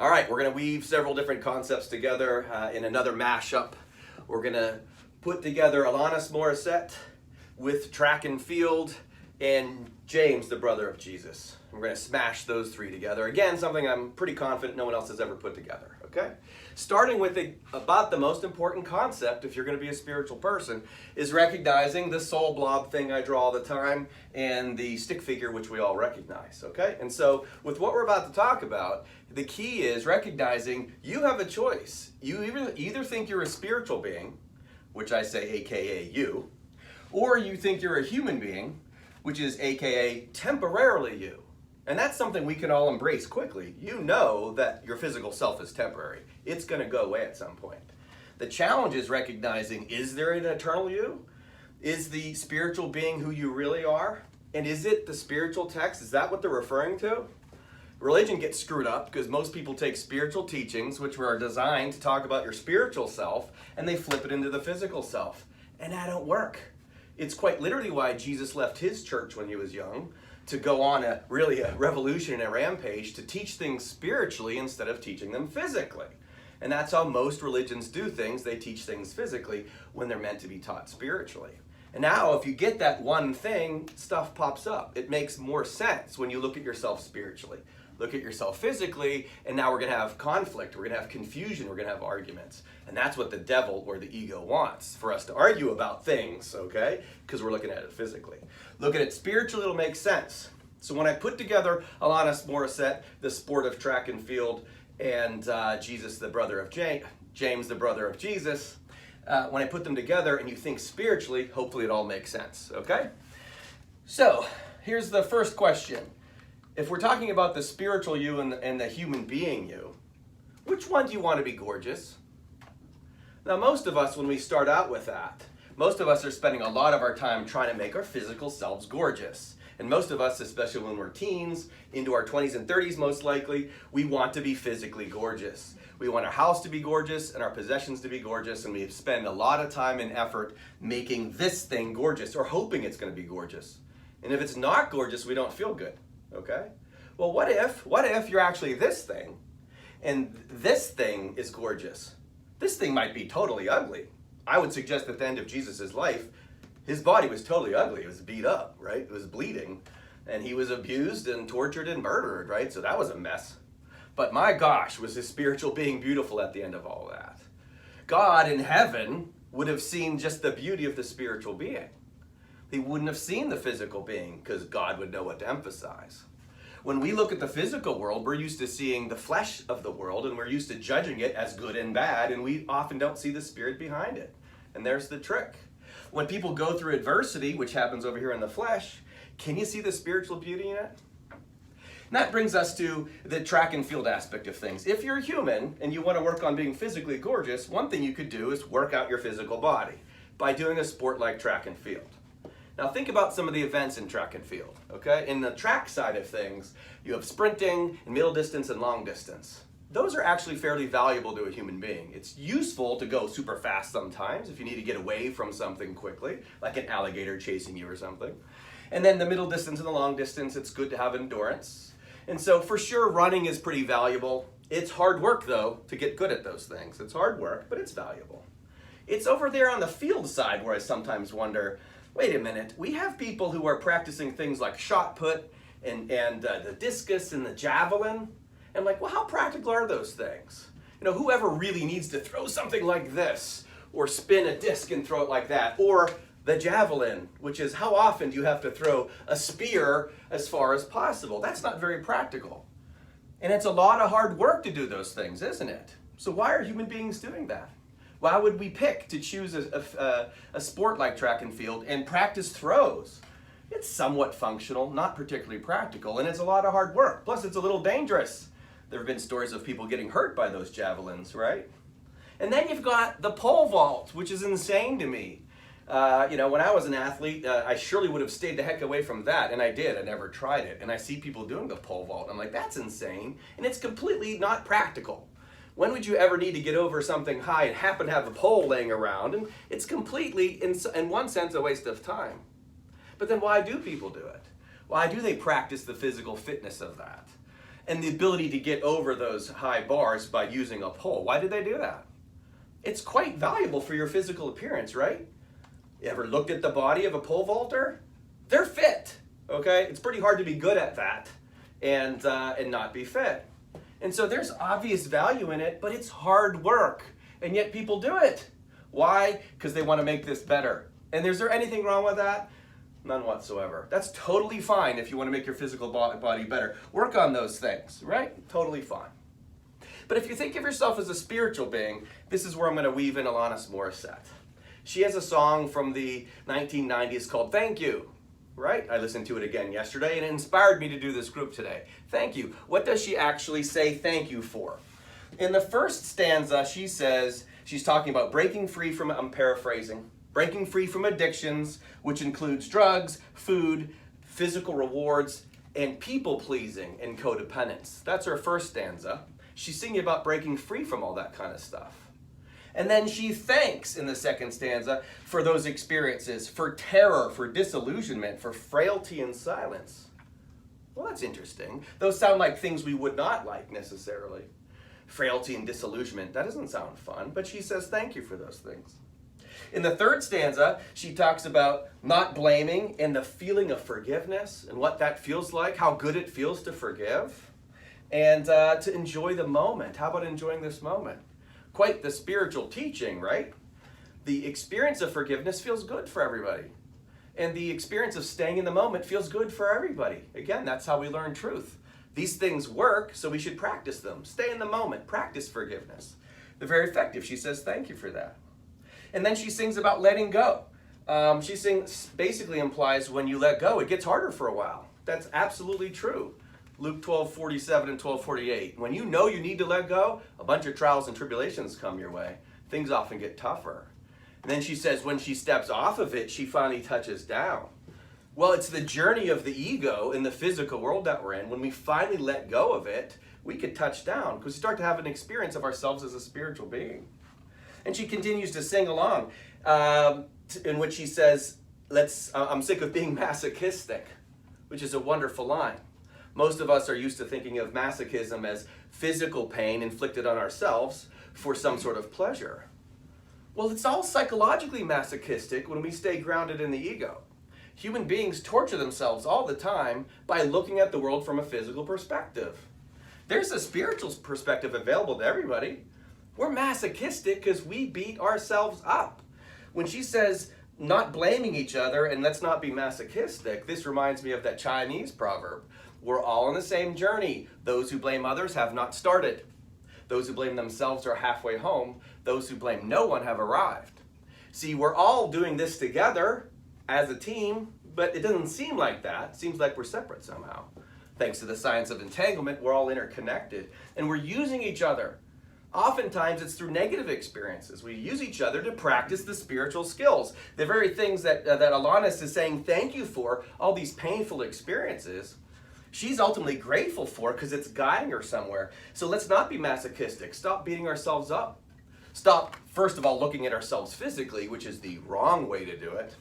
All right, we're going to weave several different concepts together in another mashup. We're going to put together Alanis Morissette with track and field and James, the brother of Jesus. We're going to smash those three together. Again, something I'm pretty confident no one else has ever put together, okay? Starting with about the most important concept, if you're going to be a spiritual person, is recognizing the soul blob thing I draw all the time and the stick figure, which we all recognize, okay? And so with what we're about to talk about, the key is recognizing you have a choice. You either think you're a spiritual being, which I say AKA you, or you think you're a human being, which is AKA temporarily you. And that's something we can all embrace quickly. You know that your physical self is temporary. It's going to go away at some point. The challenge is recognizing, is there an eternal you? Is the spiritual being who you really are? And is it the spiritual text? Is that what they're referring to? Religion gets screwed up because most people take spiritual teachings, which are designed to talk about your spiritual self, and they flip it into the physical self. And that don't work. It's quite literally why Jesus left his church when he was young, to go on a revolution and a rampage to teach things spiritually instead of teaching them physically. And that's how most religions do things. They teach things physically when they're meant to be taught spiritually. And now if you get that one thing, stuff pops up. It makes more sense when you look at yourself spiritually. Look at yourself physically, and now we're going to have conflict, we're going to have confusion, we're going to have arguments. And that's what the devil or the ego wants, for us to argue about things, okay? Because we're looking at it physically. Look at it spiritually, it'll make sense. So when I put together Alanis Morissette, the sport of track and field, and Jesus, the brother of James, the brother of Jesus, when I put them together and you think spiritually, hopefully it all makes sense, okay? So here's the first question. If we're talking about the spiritual you and the human being you, which one do you want to be gorgeous? Now, most of us, when we start out with that, most of us are spending a lot of our time trying to make our physical selves gorgeous. And most of us, especially when we're teens, into our 20s and 30s most likely, we want to be physically gorgeous. We want our house to be gorgeous and our possessions to be gorgeous, and we spend a lot of time and effort making this thing gorgeous or hoping it's going to be gorgeous. And if it's not gorgeous, we don't feel good. Okay? Well, what if you're actually this thing, and this thing is gorgeous? This thing might be totally ugly. I would suggest at the end of Jesus' life, his body was totally ugly. It was beat up, right? It was bleeding, and he was abused and tortured and murdered, right? So that was a mess. But my gosh, was his spiritual being beautiful at the end of all that. God in heaven would have seen just the beauty of the spiritual being. He wouldn't have seen the physical being because God would know what to emphasize. When we look at the physical world, we're used to seeing the flesh of the world, and we're used to judging it as good and bad, and we often don't see the spirit behind it. And there's the trick. When people go through adversity, which happens over here in the flesh, can you see the spiritual beauty in it? And that brings us to the track and field aspect of things. If you're human and you want to work on being physically gorgeous, one thing you could do is work out your physical body by doing a sport like track and field. Now think about some of the events in track and field, okay? In the track side of things, you have sprinting, and middle distance, and long distance. Those are actually fairly valuable to a human being. It's useful to go super fast sometimes if you need to get away from something quickly, like an alligator chasing you or something. And then the middle distance and the long distance, it's good to have endurance. And so for sure, running is pretty valuable. It's hard work, though, to get good at those things. It's hard work, but it's valuable. It's over there on the field side where I sometimes wonder, wait a minute, we have people who are practicing things like shot put and the discus and the javelin. And like, well, how practical are those things? You know, whoever really needs to throw something like this, or spin a disc and throw it like that, or the javelin, which is how often do you have to throw a spear as far as possible? That's not very practical. And it's a lot of hard work to do those things, isn't it? So why are human beings doing that? Why would we pick to choose a sport like track and field and practice throws? It's somewhat functional, not particularly practical, and it's a lot of hard work. Plus, it's a little dangerous. There have been stories of people getting hurt by those javelins, right? And then you've got the pole vault, which is insane to me. When I was an athlete, I surely would have stayed the heck away from that, and I did. I never tried it. And I see people doing the pole vault. I'm like, that's insane, and it's completely not practical. When would you ever need to get over something high and happen to have a pole laying around? And it's completely, in one sense, a waste of time. But then why do people do it? Why do they practice the physical fitness of that? and the ability to get over those high bars by using a pole. Why did they do that? It's quite valuable for your physical appearance, right? You ever looked at the body of a pole vaulter? They're fit, okay? It's pretty hard to be good at that and not be fit. And so there's obvious value in it, but it's hard work, and yet people do it. Why? Because they want to make this better. And is there anything wrong with that? None whatsoever. That's totally fine if you want to make your physical body better. Work on those things, right? Totally fine. But if you think of yourself as a spiritual being, this is where I'm going to weave in Alanis Morissette. She has a song from the 1990s called Thank You, right? I listened to it again yesterday and it inspired me to do this group today. Thank you. What does she actually say thank you for? In the first stanza, she says, she's talking about breaking free from, I'm paraphrasing, breaking free from addictions, which includes drugs, food, physical rewards, and people-pleasing and codependence. That's her first stanza. She's singing about breaking free from all that kind of stuff. And then she thanks in the second stanza for those experiences, for terror, for disillusionment, for frailty and silence. Well, that's interesting. Those sound like things we would not like necessarily. Frailty and disillusionment, that doesn't sound fun, but she says thank you for those things. In the third stanza, she talks about not blaming and the feeling of forgiveness and what that feels like, how good it feels to forgive, and to enjoy the moment. How about enjoying this moment? Quite the spiritual teaching, right? The experience of forgiveness feels good for everybody. And the experience of staying in the moment feels good for everybody. Again, that's how we learn truth. These things work, so we should practice them. Stay in the moment, practice forgiveness. They're very effective. She says thank you for that. And then she sings about letting go. She sings, basically implies when you let go, it gets harder for a while. That's absolutely true. Luke 12:47 and 12:48. When you know you need to let go, a bunch of trials and tribulations come your way. Things often get tougher. And then she says when she steps off of it, she finally touches down. Well, it's the journey of the ego in the physical world that we're in. When we finally let go of it, we could touch down because we start to have an experience of ourselves as a spiritual being. And she continues to sing along, in which she says, I'm sick of being masochistic, which is a wonderful line. Most of us are used to thinking of masochism as physical pain inflicted on ourselves for some sort of pleasure. Well, it's all psychologically masochistic when we stay grounded in the ego. Human beings torture themselves all the time by looking at the world from a physical perspective. There's a spiritual perspective available to everybody. We're masochistic because we beat ourselves up. When she says not blaming each other and let's not be masochistic, this reminds me of that Chinese proverb. We're all on the same journey. Those who blame others have not started. Those who blame themselves are halfway home. Those who blame no one have arrived. See, we're all doing this together as a team, but it doesn't seem like that. It seems like we're separate somehow. Thanks to the science of entanglement, we're all interconnected, and we're using each other. Oftentimes, it's through negative experiences. We use each other to practice the spiritual skills. The very things that Alanis is saying thank you for, all these painful experiences, she's ultimately grateful for because it's guiding her somewhere. So let's not be masochistic. Stop beating ourselves up. Stop, first of all, looking at ourselves physically, which is the wrong way to do it.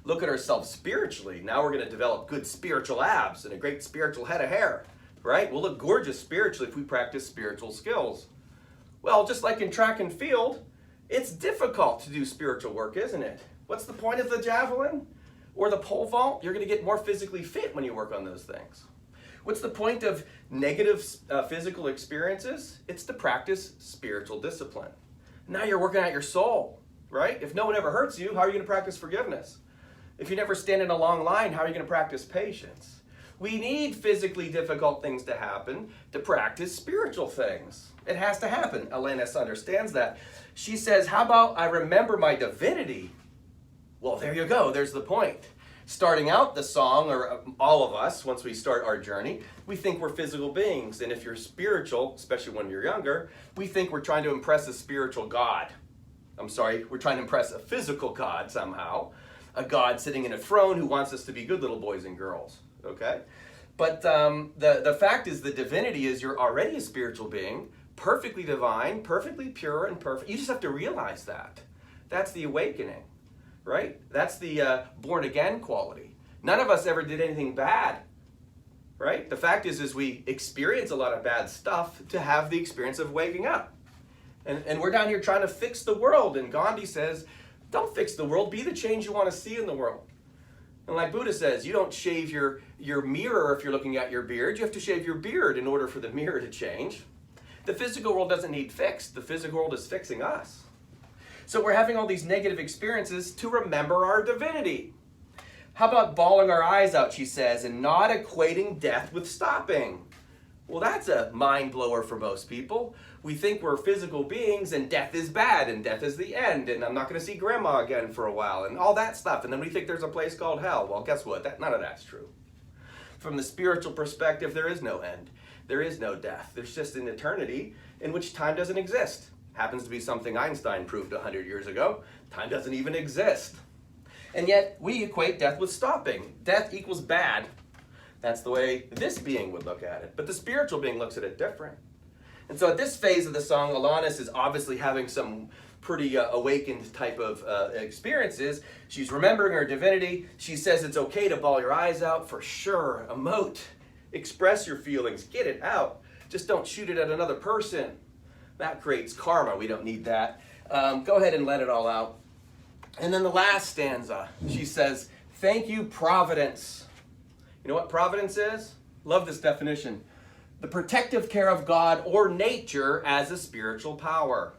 Look at ourselves spiritually. Now we're going to develop good spiritual abs and a great spiritual head of hair, right? We'll look gorgeous spiritually if we practice spiritual skills. Well, just like in track and field, it's difficult to do spiritual work, isn't it? What's the point of the javelin or the pole vault? You're going to get more physically fit when you work on those things. What's the point of negative physical experiences? It's to practice spiritual discipline. Now you're working out your soul, right? If no one ever hurts you, how are you going to practice forgiveness? If you never stand in a long line, how are you going to practice patience? We need physically difficult things to happen to practice spiritual things. It has to happen. Alanis understands that. She says, how about I remember my divinity? Well, there you go. There's the point. Starting out the song, or all of us, once we start our journey, we think we're physical beings. And if you're spiritual, especially when you're younger, we think we're trying to impress a spiritual God. We're trying to impress a physical God somehow. A God sitting in a throne who wants us to be good little boys and girls. Okay? But the fact is the divinity is you're already a spiritual being, perfectly divine, perfectly pure and perfect. You just have to realize that. That's the awakening. Right? That's the born again quality. None of us ever did anything bad. right? The fact is we experience a lot of bad stuff to have the experience of waking up. And we're down here trying to fix the world. And Gandhi says, don't fix the world, be the change you want to see in the world. And like Buddha says, you don't shave your mirror if you're looking at your beard. You have to shave your beard in order for the mirror to change. The physical world doesn't need fixed. The physical world is fixing us. So we're having all these negative experiences to remember our divinity. How about bawling our eyes out, she says, and not equating death with stopping? Well, that's a mind blower for most people. We think we're physical beings and death is bad and death is the end and I'm not going to see grandma again for a while and all that stuff. And then we think there's a place called hell. Well, guess what? None of that's true. From the spiritual perspective, there is no end. There is no death. There's just an eternity in which time doesn't exist. Happens to be something Einstein proved 100 years ago. Time doesn't even exist. And yet we equate death with stopping. Death equals bad. That's the way this being would look at it. But the spiritual being looks at it different. And so at this phase of the song, Alanis is obviously having some pretty awakened type of experiences. She's remembering her divinity. She says it's okay to bawl your eyes out, for sure. Emote. Express your feelings. Get it out. Just don't shoot it at another person. That creates karma. We don't need that. Go ahead and let it all out. And then the last stanza, she says, thank you, Providence. You know what Providence is? Love this definition. The protective care of God or nature as a spiritual power.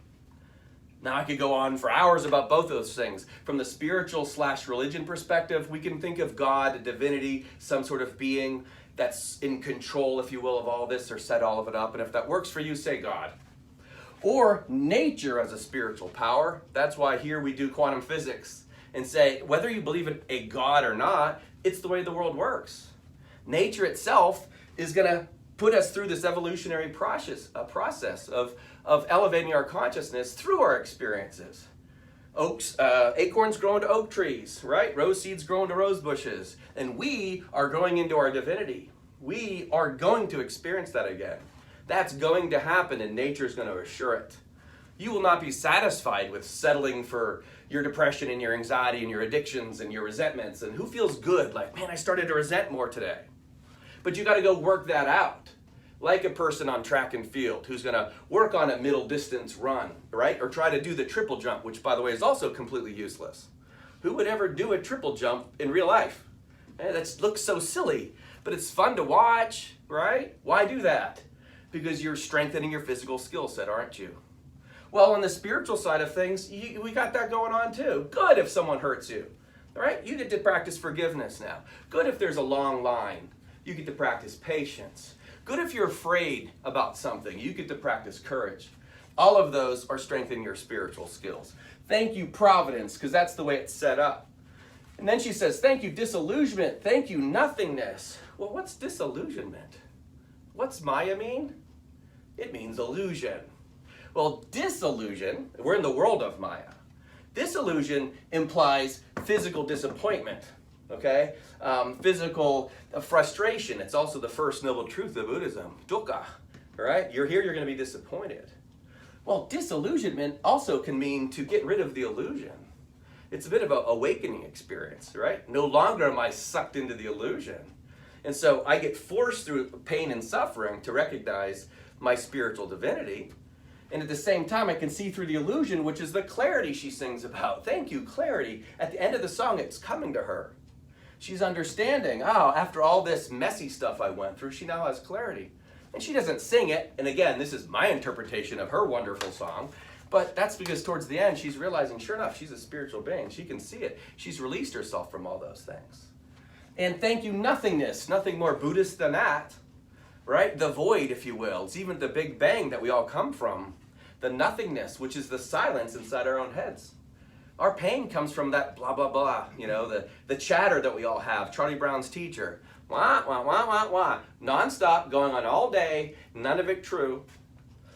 Now I could go on for hours about both those things. From the spiritual/religion perspective, we can think of God, a divinity, some sort of being that's in control, if you will, of all this or set all of it up. And if that works for you, say God. Or nature as a spiritual power. That's why here we do quantum physics and say, whether you believe in a God or not, it's the way the world works. Nature itself is going to put us through this evolutionary process of elevating our consciousness through our experiences. Acorns grow into oak trees, right? Rose seeds grow into rose bushes. And we are growing into our divinity. We are going to experience that again. That's going to happen, and nature is going to assure it. You will not be satisfied with settling for your depression and your anxiety and your addictions and your resentments. And who feels good? Like, man, I started to resent more today. But you got to go work that out. Like a person on track and field who's going to work on a middle distance run, right? Or try to do the triple jump, which, by the way, is also completely useless. Who would ever do a triple jump in real life? That looks so silly, but it's fun to watch, right? Why do that? Because you're strengthening your physical skill set, aren't you? Well, on the spiritual side of things, we got that going on too. Good if someone hurts you, right? You get to practice forgiveness now. Good if there's a long line. You get to practice patience. Good if you're afraid about something. You get to practice courage. All of those are strengthening your spiritual skills. Thank you, Providence, because that's the way it's set up. And then she says, thank you, disillusionment. Thank you, nothingness. Well, what's disillusionment? What's Maya mean? It means illusion. Well, disillusion, we're in the world of Maya. Disillusion implies physical disappointment, okay? Physical frustration. It's also the first noble truth of Buddhism, dukkha, all right? You're here, you're going to be disappointed. Well, disillusionment also can mean to get rid of the illusion. It's a bit of an awakening experience, right? No longer am I sucked into the illusion. And so I get forced through pain and suffering to recognize my spiritual divinity. And at the same time, I can see through the illusion, which is the clarity she sings about. Thank you, clarity. At the end of the song, it's coming to her. She's understanding, after all this messy stuff I went through, she now has clarity. And she doesn't sing it. And again, this is my interpretation of her wonderful song. But that's because towards the end, she's realizing, sure enough, she's a spiritual being. She can see it. She's released herself from all those things. And thank you, nothingness. Nothing more Buddhist than that, right? The void, if you will. It's even the Big Bang that we all come from. The nothingness, which is the silence inside our own heads. Our pain comes from that blah, blah, blah, the chatter that we all have. Charlie Brown's teacher. Wah, wah, wah, wah, wah. Non-stop, going on all day, none of it true.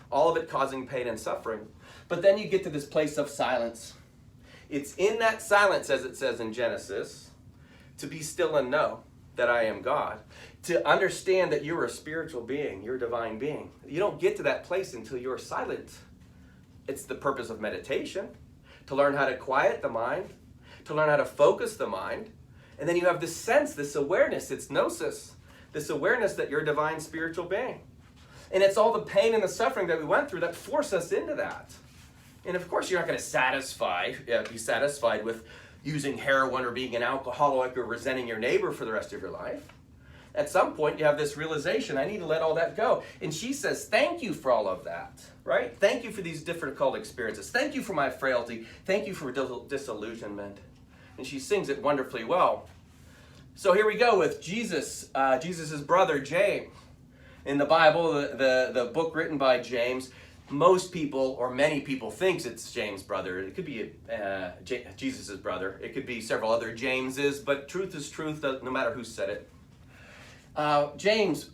All of it causing pain and suffering. But then you get to this place of silence. It's in that silence, as it says in Genesis, to be still and know that I am God. To understand that you're a spiritual being, you're a divine being. You don't get to that place until you're silent. It's the purpose of meditation, to learn how to quiet the mind, to learn how to focus the mind. And then you have this sense, this awareness, it's gnosis, this awareness that you're a divine spiritual being. And it's all the pain and the suffering that we went through that force us into that. And of course, you're not going to be satisfied with using heroin or being an alcoholic or resenting your neighbor for the rest of your life. At some point, you have this realization, I need to let all that go. And she says, thank you for all of that, right? Thank you for these difficult experiences. Thank you for my frailty. Thank you for disillusionment. And she sings it wonderfully well. So here we go with Jesus, Jesus' brother, James. In the Bible, the book written by James, most people or many people thinks it's James' brother. It could be Jesus' brother. It could be several other Jameses, but truth is truth, no matter who said it. James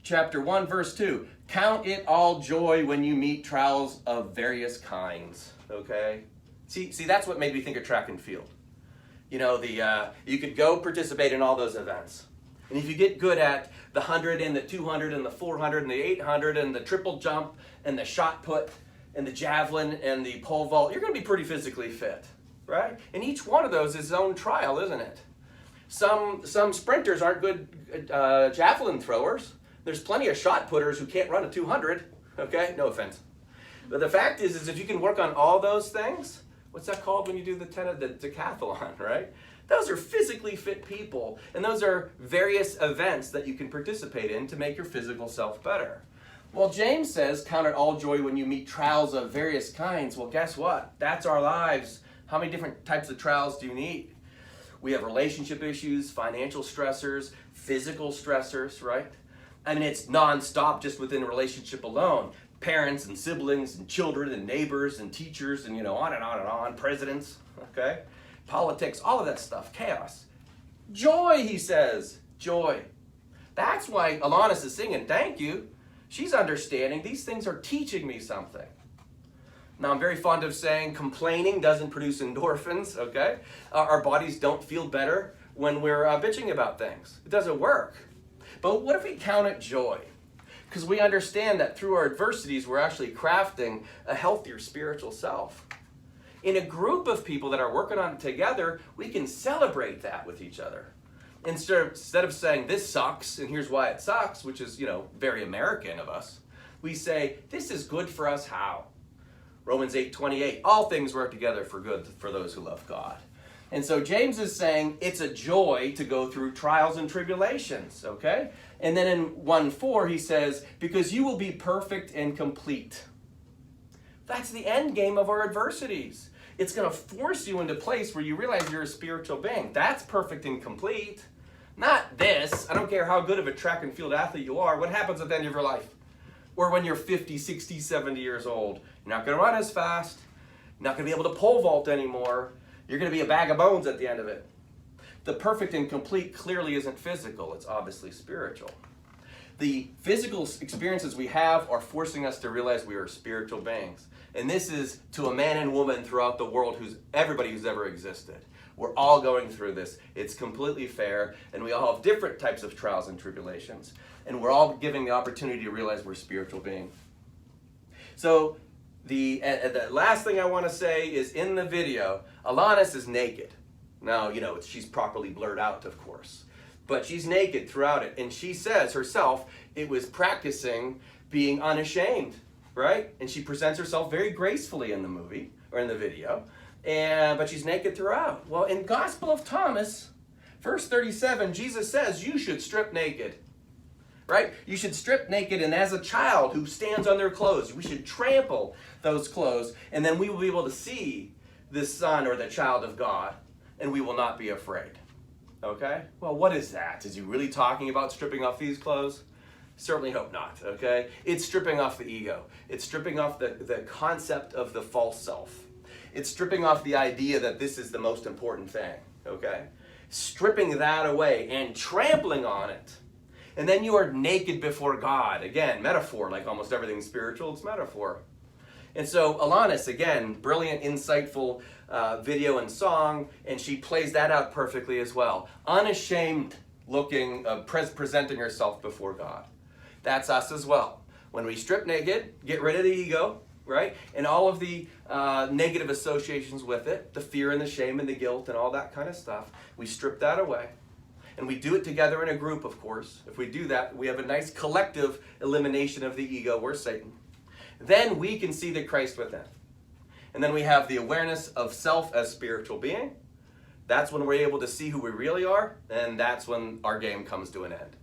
chapter 1, verse 2. Count it all joy when you meet trials of various kinds. Okay? See, that's what made me think of track and field. You know, you could go participate in all those events. And if you get good at the 100 and the 200 and the 400 and the 800 and the triple jump and the shot put and the javelin and the pole vault, you're going to be pretty physically fit, right? And each one of those is its own trial, isn't it? Some sprinters aren't good javelin throwers. There's plenty of shot putters who can't run a 200, okay? No offense. But the fact is if you can work on all those things, what's that called when you do the decathlon, right? Those are physically fit people, and those are various events that you can participate in to make your physical self better. Well, James says, count it all joy when you meet trials of various kinds. Well, guess what? That's our lives. How many different types of trials do you need? We have relationship issues, financial stressors, physical stressors, right? I mean, it's nonstop just within a relationship alone. Parents and siblings and children and neighbors and teachers and, on and on and on, presidents, okay? Politics, all of that stuff, chaos. Joy, he says, joy. That's why Alanis is singing, thank you. She's understanding these things are teaching me something. Now, I'm very fond of saying complaining doesn't produce endorphins, okay? Our bodies don't feel better when we're bitching about things. It doesn't work. But what if we count it joy? Because we understand that through our adversities, we're actually crafting a healthier spiritual self. In a group of people that are working on it together, we can celebrate that with each other. Instead of saying, this sucks, and here's why it sucks, which is, very American of us, we say, this is good for us how? Romans 8:28, all things work together for good for those who love God. And so James is saying it's a joy to go through trials and tribulations, okay? And then in 1:4 he says, because you will be perfect and complete. That's the end game of our adversities. It's going to force you into a place where you realize you're a spiritual being. That's perfect and complete. Not this. I don't care how good of a track and field athlete you are. What happens at the end of your life? Or when you're 50, 60, 70 years old. You're not going to run as fast. You're not going to be able to pole vault anymore. You're going to be a bag of bones at the end of it. The perfect and complete clearly isn't physical. It's obviously spiritual. The physical experiences we have are forcing us to realize we are spiritual beings. And this is to a man and woman throughout the world, everybody who's ever existed. We're all going through this. It's completely fair, and we all have different types of trials and tribulations. And we're all given the opportunity to realize we're spiritual beings. So the last thing I want to say is in the video, Alanis is naked. Now, she's properly blurred out, of course. But she's naked throughout it. And she says herself, it was practicing being unashamed, right? And she presents herself very gracefully in the movie, or in the video. But she's naked throughout. Well, in Gospel of Thomas, verse 37, Jesus says, you should strip naked. Right? You should strip naked, and as a child who stands on their clothes, we should trample those clothes, and then we will be able to see the Son or the child of God, and we will not be afraid. Okay? Well, what is that? Is he really talking about stripping off these clothes? Certainly hope not, okay? It's stripping off the ego. It's stripping off the concept of the false self. It's stripping off the idea that this is the most important thing, okay? Stripping that away and trampling on it. And then you are naked before God. Again, metaphor, like almost everything spiritual, it's metaphor. And so Alanis, again, brilliant, insightful video and song, and she plays that out perfectly as well. Unashamed looking, presenting herself before God. That's us as well. When we strip naked, get rid of the ego, right? And all of the negative associations with it, the fear and the shame and the guilt and all that kind of stuff, we strip that away. And we do it together in a group, of course. If we do that, we have a nice collective elimination of the ego or Satan. Then we can see the Christ within. And then we have the awareness of self as spiritual being. That's when we're able to see who we really are, and that's when our game comes to an end.